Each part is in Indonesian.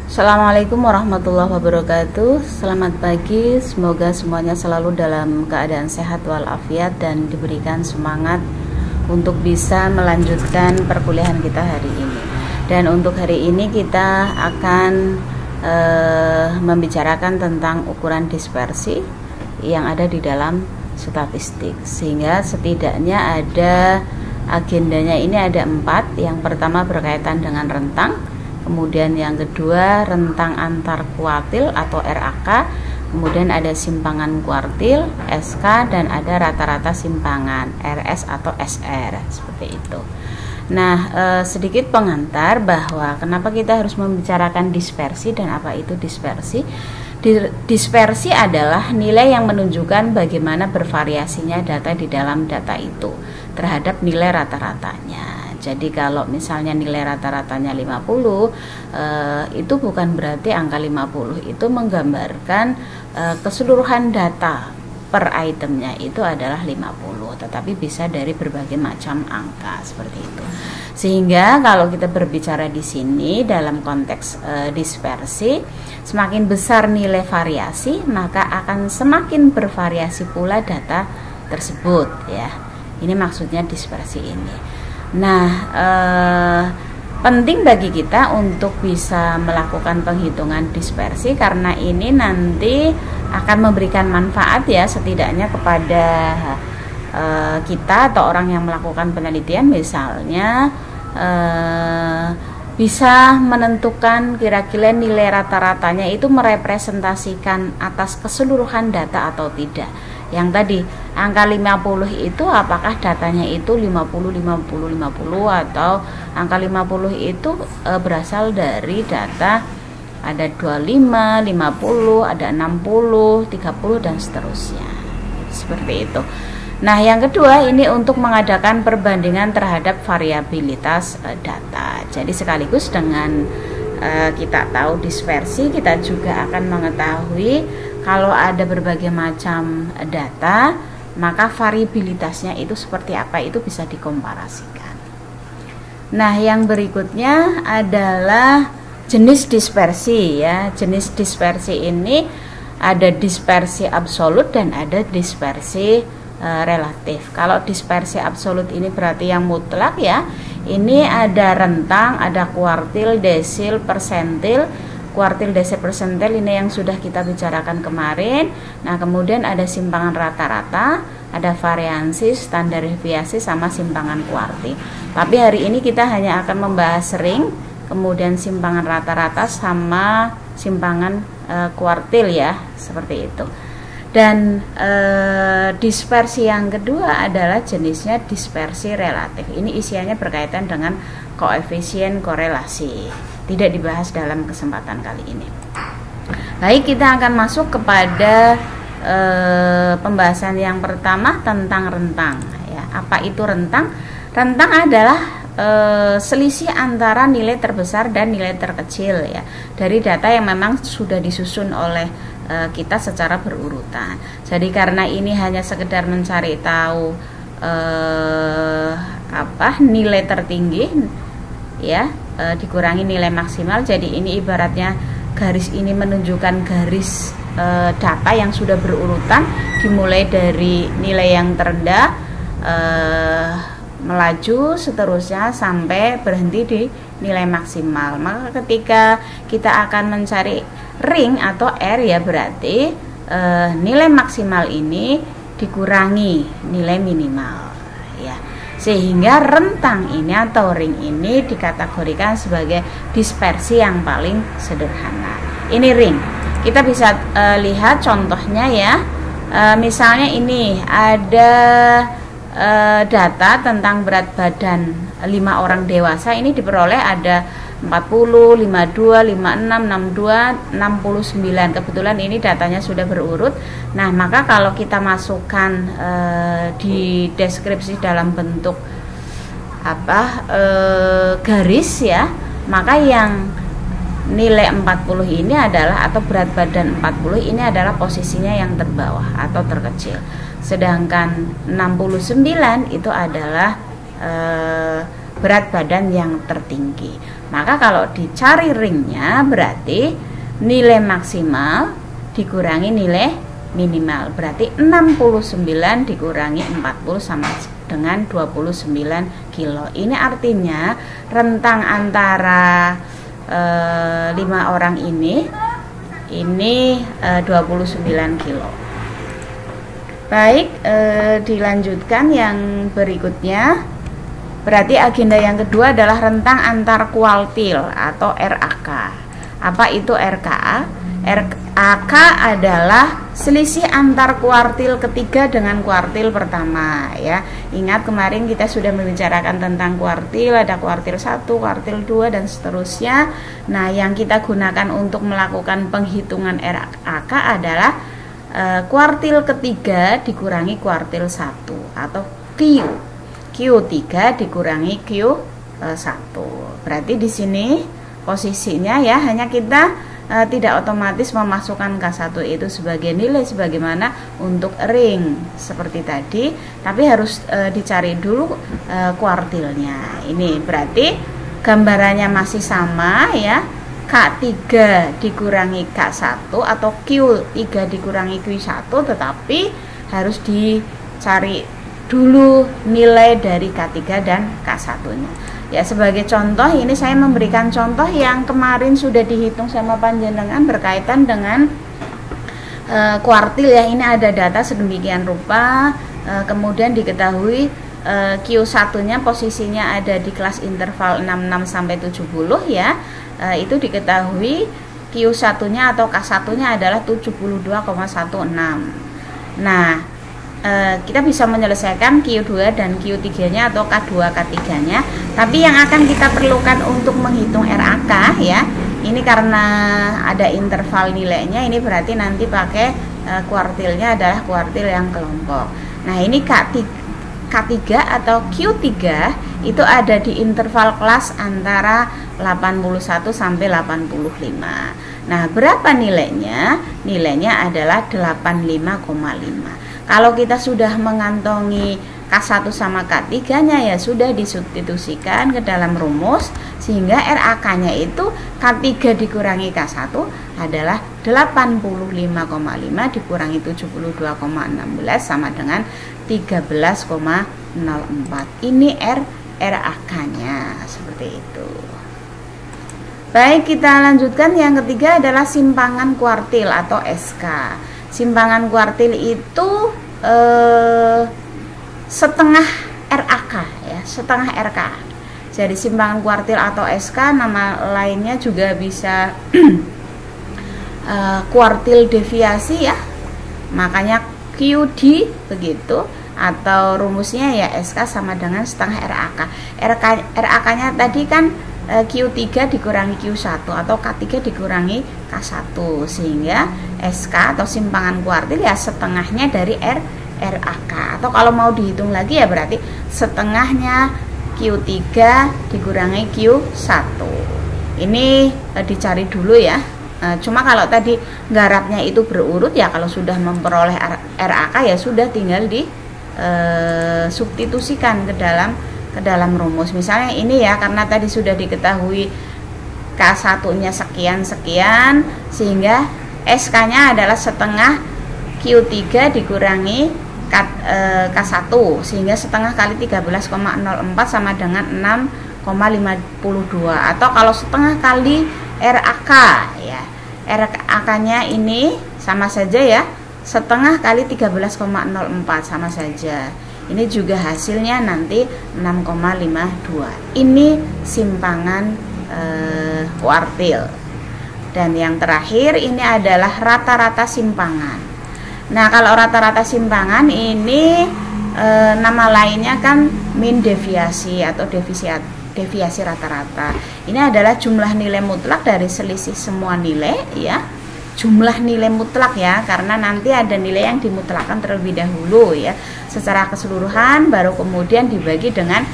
Assalamualaikum warahmatullahi wabarakatuh. Selamat pagi, semoga semuanya selalu dalam keadaan sehat walafiat dan diberikan semangat untuk bisa melanjutkan perkuliahan kita hari ini. Dan untuk hari ini kita akan membicarakan tentang ukuran dispersi yang ada di dalam statistik, sehingga setidaknya ada agendanya ini ada 4. Yang pertama berkaitan dengan rentang, kemudian yang kedua rentang antar kuartil atau RAK, kemudian ada simpangan kuartil SK, dan ada rata-rata simpangan RS atau SR, seperti itu. Nah, sedikit pengantar bahwa kenapa kita harus membicarakan dispersi dan apa itu dispersi. Dispersi adalah nilai yang menunjukkan bagaimana bervariasinya data di dalam data itu terhadap nilai rata-ratanya. Jadi kalau misalnya nilai rata-ratanya 50, itu bukan berarti angka 50 itu menggambarkan keseluruhan data per itemnya itu adalah 50, tetapi bisa dari berbagai macam angka seperti itu. Sehingga kalau kita berbicara di sini dalam konteks dispersi, semakin besar nilai variasi, maka akan semakin bervariasi pula data tersebut ya. Ini maksudnya dispersi ini. Nah, penting bagi kita untuk bisa melakukan penghitungan dispersi karena ini nanti akan memberikan manfaat ya, setidaknya kepada kita atau orang yang melakukan penelitian, misalnya bisa menentukan kira-kira nilai rata-ratanya itu merepresentasikan atas keseluruhan data atau tidak. Yang tadi angka 50 itu apakah datanya itu 50 atau angka 50 itu berasal dari data ada 25, 50, ada 60, 30 dan seterusnya. Seperti itu. Nah, yang kedua ini untuk mengadakan perbandingan terhadap variabilitas data. Jadi sekaligus dengan kita tahu dispersi, kita juga akan mengetahui kalau ada berbagai macam data, maka variabilitasnya itu seperti apa, itu bisa dikomparasikan. Nah, yang berikutnya adalah jenis dispersi ya. Jenis dispersi ini ada dispersi absolut dan ada dispersi relatif. Kalau dispersi absolut ini berarti yang mutlak ya. Ini ada rentang, ada kuartil, desil, persentil. Kuartil, desil, persentil ini yang sudah kita bicarakan kemarin. Nah, kemudian ada simpangan rata-rata, ada variansi, standar deviasi, sama simpangan kuartil. Tapi hari ini kita hanya akan membahas ring, kemudian simpangan rata-rata sama simpangan kuartil ya, seperti itu. Dan dispersi yang kedua adalah jenisnya dispersi relatif. Ini isiannya berkaitan dengan koefisien korelasi. Tidak dibahas dalam kesempatan kali ini. Baik, kita akan masuk kepada pembahasan yang pertama tentang rentang ya. Apa itu rentang? Rentang adalah selisih antara nilai terbesar dan nilai terkecil ya dari data yang memang sudah disusun oleh kita secara berurutan. Jadi karena ini hanya sekedar mencari tahu nilai tertinggi ya, dikurangi nilai maksimal. Jadi ini ibaratnya garis ini menunjukkan garis data yang sudah berurutan, dimulai dari nilai yang terendah melaju seterusnya sampai berhenti di nilai maksimal. Maka ketika kita akan mencari ring atau R ya, berarti nilai maksimal ini dikurangi nilai minimal ya. Sehingga rentang ini atau ring ini dikategorikan sebagai dispersi yang paling sederhana. Ini ring. Kita bisa lihat contohnya ya. Misalnya ini ada data tentang berat badan 5 orang dewasa. Ini diperoleh ada 40, 52, 56, 62, 69. Kebetulan ini datanya sudah berurut. Nah, maka kalau kita masukkan di deskripsi dalam bentuk garis ya, maka yang nilai 40 ini adalah, atau berat badan 40 ini adalah posisinya yang terbawah atau terkecil. Sedangkan 69 itu adalah berat badan yang tertinggi. Maka kalau dicari ringnya berarti nilai maksimal dikurangi nilai minimal, berarti 69 dikurangi 40 sama dengan 29 kilo. Ini artinya rentang antara 5 orang ini 29 kilo. Baik, dilanjutkan yang berikutnya. Berarti agenda yang kedua adalah rentang antar kuartil atau RAK. Apa itu RKA? RAK adalah selisih antar kuartil ketiga dengan kuartil pertama, ya. Ingat kemarin kita sudah membicarakan tentang kuartil, ada kuartil 1, kuartil 2 dan seterusnya. Nah, yang kita gunakan untuk melakukan penghitungan RAK adalah kuartil ketiga dikurangi kuartil 1 atau Q3 dikurangi Q1. Berarti di sini posisinya ya hanya kita tidak otomatis memasukkan K1 itu sebagai nilai sebagaimana untuk ring seperti tadi, tapi harus dicari dulu kuartilnya. Ini berarti gambarannya masih sama ya. K3 dikurangi K1 atau Q3 dikurangi Q1, tetapi harus dicari dulu nilai dari K3 dan K1-nya. Ya, sebagai contoh ini saya memberikan contoh yang kemarin sudah dihitung sama panjenengan berkaitan dengan kuartil ya. Ini ada data sedemikian rupa, kemudian diketahui Q1-nya posisinya ada di kelas interval 66 sampai 70 ya. Itu diketahui Q1-nya atau K1-nya adalah 72,16. Nah, kita bisa menyelesaikan Q2 dan Q3-nya atau K2, K3-nya. Tapi yang akan kita perlukan untuk menghitung RAK ya, ini karena ada interval nilainya, ini berarti nanti pakai kuartilnya adalah kuartil yang kelompok. Nah, ini K3 atau Q3 itu ada di interval kelas antara 81 sampai 85. Nah, berapa nilainya? Nilainya adalah 85,5. Kalau kita sudah mengantongi K1 sama K3-nya ya sudah disubstitusikan ke dalam rumus, sehingga RAK-nya itu K3 dikurangi K1 adalah 85,5 dikurangi 72,16 sama dengan 13,04. Ini RAK-nya seperti itu. Baik, kita lanjutkan. Yang ketiga adalah simpangan kuartil atau SK. Simpangan kuartil itu setengah RAK ya, setengah RK. Jadi simpangan kuartil atau SK nama lainnya juga bisa kuartil deviasi ya. Makanya QD begitu, atau rumusnya ya SK sama dengan setengah RAK. RAK-nya tadi kan Q3 dikurangi Q1 atau K3 dikurangi K1, sehingga SK atau simpangan kuartil ya setengahnya dari RAK. Atau kalau mau dihitung lagi ya berarti setengahnya Q3 dikurangi Q1. Ini dicari dulu ya. Cuma kalau tadi garapnya itu berurut ya, kalau sudah memperoleh RAK ya sudah tinggal di substitusikan ke dalam rumus. Misalnya ini ya, karena tadi sudah diketahui K1-nya sekian-sekian, sehingga SK-nya adalah setengah Q3 dikurangi K1, sehingga setengah kali 13,04 sama dengan 6,52. Atau kalau setengah kali RAK ya, RAK-nya ini sama saja ya, setengah kali 13,04 sama saja. Ini juga hasilnya nanti 6,52. Ini simpangan kuartil. Dan yang terakhir ini adalah rata-rata simpangan. Nah, kalau rata-rata simpangan ini nama lainnya kan mean deviasi atau deviasi rata-rata. Ini adalah jumlah nilai mutlak dari selisih semua nilai ya. Jumlah nilai mutlak ya, karena nanti ada nilai yang dimutlakkan terlebih dahulu ya secara keseluruhan, baru kemudian dibagi dengan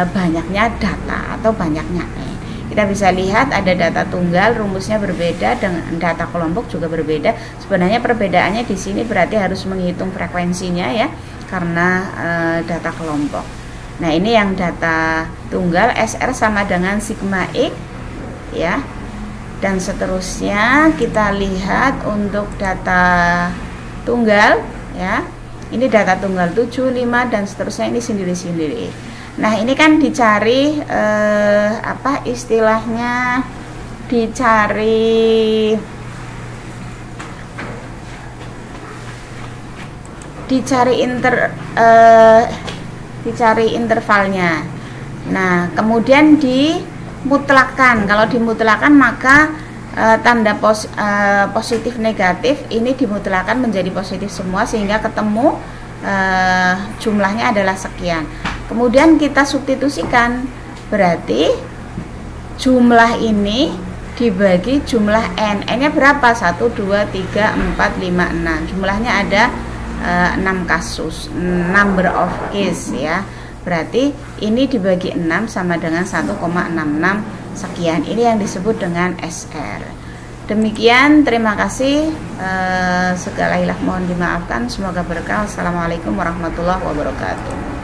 banyaknya data atau banyaknya N. Kita bisa lihat ada data tunggal, rumusnya berbeda, dengan data kelompok juga berbeda. Sebenarnya perbedaannya di sini berarti harus menghitung frekuensinya ya, karena data kelompok. Nah, ini yang data tunggal SR sama dengan sigma X ya. Dan seterusnya kita lihat untuk data tunggal ya. Ini data tunggal 7, 5 dan seterusnya, ini sendiri-sendiri. Nah, ini kan dicari apa istilahnya, dicari intervalnya. Nah, kemudian dimutlakan. Kalau dimutlakan maka tanda positif negatif ini dimutlakan menjadi positif semua sehingga ketemu jumlahnya adalah sekian. Kemudian kita substitusikan, berarti jumlah ini dibagi jumlah n-nya berapa? 1, 2, 3, 4, 5, 6. Jumlahnya ada 6 kasus, number of case ya. Berarti ini dibagi 6 sama dengan 1,66 sekian. Ini yang disebut dengan SR. Demikian, terima kasih. Segala hilah mohon dimaafkan. Semoga berkah. Assalamualaikum warahmatullahi wabarakatuh.